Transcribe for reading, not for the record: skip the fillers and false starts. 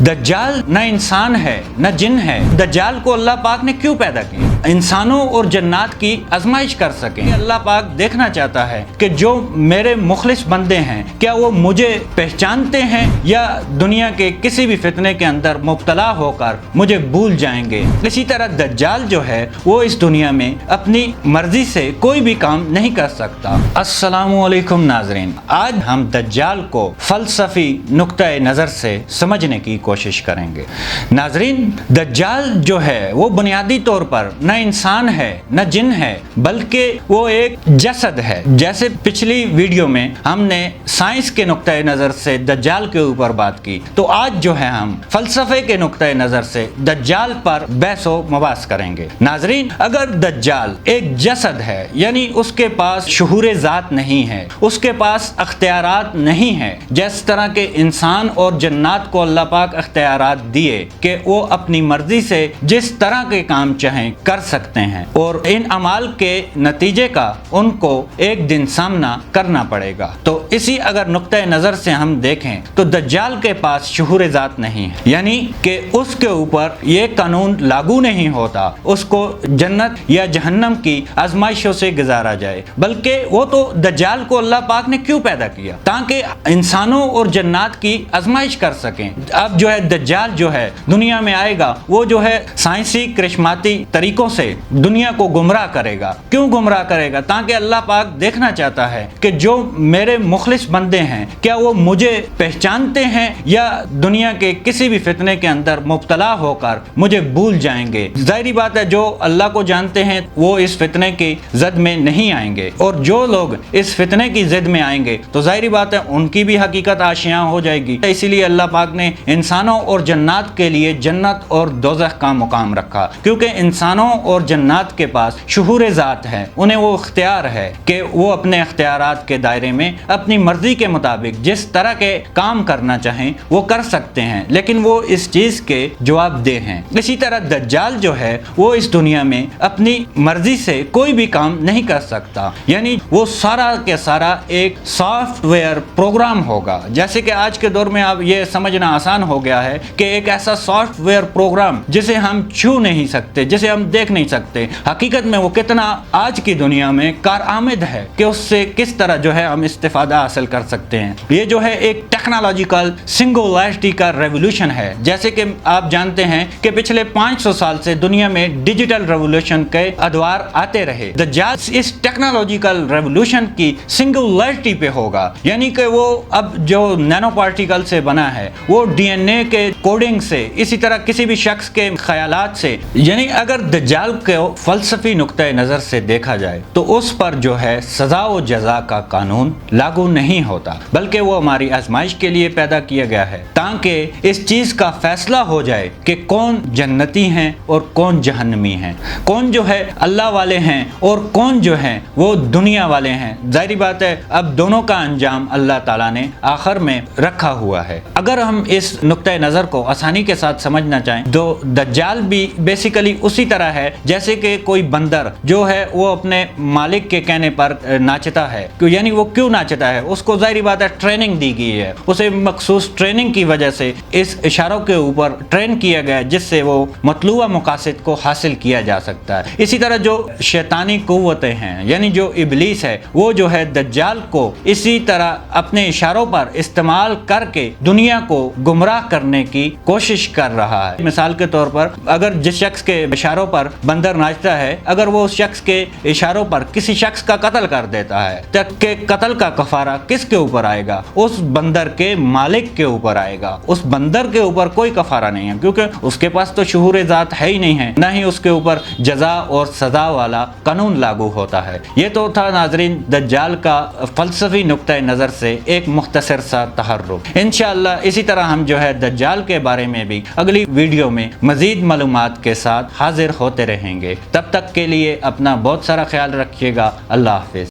दज्जाल न इंसान है न जिन है। दज्जाल को अल्लाह पाक ने क्यों पैदा किया? इंसानों और जन्नात की आजमाइश कर सकें। अल्लाह पाक देखना चाहता है कि जो मेरे मुखलिस बंदे हैं क्या वो मुझे पहचानते हैं या दुनिया के किसी भी फितने के अंदर मुब्तला होकर मुझे भूल जाएंगे। इसी तरह दज्जाल जो है वो इस दुनिया में अपनी मर्जी से कोई भी काम नहीं कर सकता। अस्सलामु अलैकुम नाज़रीन, आज हम दज्जाल को फलसफी नुक्ते नज़र से समझने की कोशिश करेंगे। नाज़रीन, दज्जाल जो है वो बुनियादी तौर पर न इंसान है न जिन है, बल्कि वो एक जसद है। जैसे पिछली वीडियो में हमने साइंस के नुक्ते नज़र से दज्जाल के ऊपर बात की, तो आज जो है हम फलसफे के नुक्ते नज़र से दज्जाल पर बहसो मबास करेंगे। नाज़रीन, अगर दज्जाल एक जसद है यानी उसके पास शुहूर ज़ात नहीं है, उसके पास अख्तियारात नहीं है, जिस तरह के इंसान और जन्नात को अल्लाह पाक अख्तियारात दिए कि वो अपनी मर्जी से जिस तरह के काम चाहें कर सकते हैं और इन अमाल के नतीजे का उनको एक दिन सामना करना पड़ेगा। तो इसी अगर नुक्ते नज़र से हम देखें तो दज्जाल के पास शुहूर ज़ात नहीं है, यानी कि उसके ऊपर ये कानून लागू नहीं होता उसको जन्नत या जहन्नम की आजमाइशों से गुजारा जाए, बल्कि वो तो दज्जाल को अल्लाह पाक ने क्यों पैदा किया? ताकि इंसानों और जन्नात की आजमाइश कर सकें। अब जो है दज्जाल जो है दुनिया में आएगा, वो जो है साइंसी करिश्माती तरीकों से दुनिया को गुमराह करेगा। क्यों गुमराह करेगा? ताकि अल्लाह पाक देखना चाहता है कि जो मेरे मुखलिस बंदे हैं क्या वो मुझे पहचानते हैं या दुनिया के किसी भी फितने के अंदर मुब्तला होकर मुझे भूल जाएंगे। जाहिर बात है, जो अल्लाह को जानते हैं वो इस फितने की जद में नहीं आएंगे, और जो लोग इस फितने की जिद में आएंगे तो जाहिर बात है उनकी भी हकीकत आशियां हो जाएगी। इसीलिए अल्लाह पाक ने इंसानों और जन्नात के लिए जन्नत और दोज़ख का मुकाम रखा, क्योंकि इंसानों और जन्नात के पास शुहूर ज़ात है, उन्हें वो इख्तियार है कि वो अपने इख्तियारात के दायरे में अपनी मर्जी के मुताबिक जिस तरह के काम करना चाहें वो कर सकते हैं, लेकिन वो इस चीज़ के जवाबदेह हैं। इसी तरह दज्जाल जो है वो इस दुनिया में अपनी मर्जी से कोई भी काम नहीं कर सकता, यानी वो सारा के सारा एक सॉफ्टवेयर प्रोग्राम होगा। जैसे कि आज के दौर में अब ये समझना आसान हो गया है कि एक ऐसा सॉफ्टवेयर प्रोग्राम जिसे हम छू नहीं सकते, जिसे हम देख नहीं सकते, हकीकत में वो कितना आज की दुनिया में कारआमद है कि उससे किस तरह जो है हम इस्तेफादा हासिल कर सकते हैं। ये जो है एक टेक्नोलॉजिकल सिंगुलैरिटी का रेवोल्यूशन है। जैसे कि आप जानते हैं कि पिछले 500 साल से दुनिया में डिजिटल रेवोल्यूशन के अदवार आते रहे। दज्जाल इस टेक्नोलॉजिकल रेवोल्यूशन की सिंगुलैरिटी पे होगा, यानी कि वो अब जो नैनो पार्टिकल से बना है वो डीएनए के कोडिंग से, इसी तरह किसी भी शख्स के ख्यालात से, यानी अगर दज्जाल को फलसफी नुक्ते नज़र से देखा जाए तो उस पर जो है सज़ा व जज़ा का कानून लागू नहीं होता, बल्कि वो हमारी आजमाइश के लिए पैदा किया गया है ताकि इस चीज़ का फैसला हो जाए कि कौन जन्नती हैं और कौन जहन्नमी हैं, कौन जो है अल्लाह वाले हैं और कौन जो है वो दुनिया वाले हैं। जाहिर बात है अब दोनों का अंजाम अल्लाह ताला ने आखिर में रखा हुआ है। अगर हम इस नुक्ते नज़र को आसानी के साथ समझना चाहें तो दज्जाल भी बेसिकली उसी तरह है जैसे कि कोई बंदर जो है वो अपने मालिक के कहने पर नाचता है। यानी वो क्यों नाचता है? उसको जाहिर बात है ट्रेनिंग दी गई है, उसे मखसूस ट्रेनिंग की वजह से इस इशारों के ऊपर ट्रेन किया गया जिससे वो मतलूबा मकासद को हासिल किया जा सकता है। इसी तरह जो शैतानी कुव्वतें हैं यानी जो इबलीस है वो जो है दज्जाल को इसी तरह अपने इशारों पर इस्तेमाल करके दुनिया को गुमराह करने की कोशिश कर रहा है। मिसाल के तौर पर अगर जिस शख्स के इशारों पर बंदर नाचता है, अगर वो उस शख्स के इशारों पर किसी शख्स का कत्ल कर देता है तो के कत्ल का कफारा किसके ऊपर आएगा? उस बंदर के मालिक के ऊपर आएगा। उस बंदर के ऊपर कोई कफारा नहीं है, क्योंकि उसके पास तो शुहूर ज़ात है ही नहीं है, ना ही उसके ऊपर जजा और सजा वाला कानून लागू होता है। ये तो था नाजरीन दज्जाल का फलसफी नुक्ते नज़र से एक मुख्तसर सा तहर्रुक। इंशाअल्लाह इसी तरह हम जो है दज्जाल के बारे में भी अगली वीडियो में मज़ीद मालूमात के साथ हाजिर होते रहेंगे। तब तक के लिए अपना बहुत सारा ख्याल रखिएगा। अल्लाह हाफिज़।